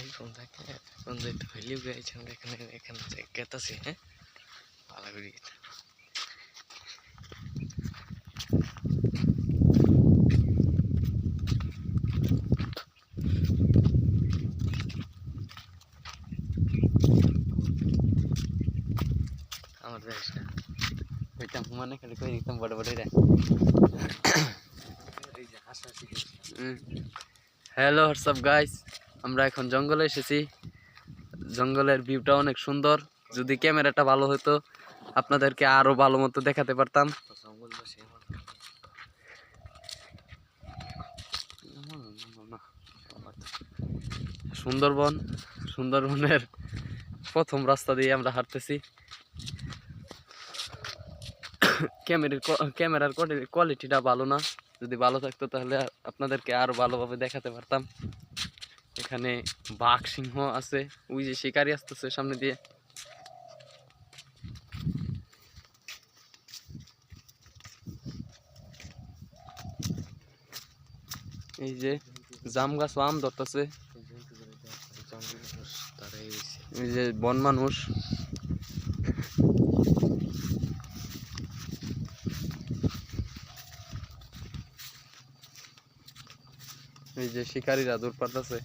IPhone থাকে এখন যেতে হইলেও গেছে আমরা এখানে এখানে গেতাছি। হ্যাঁ ভালো করে আমার দেশ না ওইটা মানে খালি কই দিতাম বড় বড় রে। হ্যালো হোয়াটসঅ্যাপ গাইস, আমরা এখন জঙ্গলে এসেছি। জঙ্গলের ভিউটা অনেক সুন্দর। যদি ক্যামেরাটা ভালো হতো আপনাদেরকে আরো ভালো মতো দেখাতে পারতাম। সুন্দরবন, সুন্দরবনের প্রথম রাস্তা দিয়ে আমরা হাঁটতেছি। ক্যামেরার কোয়ালিটিটা ভালো না, যদি ভালো থাকতো তাহলে আপনাদেরকে আরো ভালোভাবে দেখাতে পারতাম। এখানে বাঘ সিংহ আছে, ওই যে শিকারি আসতেছে সামনে দিয়ে। এই যে জাম গাছ আম ধরতেছে, এই যে বন মানুষ। এই যে শিকারীরা দূর পাঠাচ্ছে।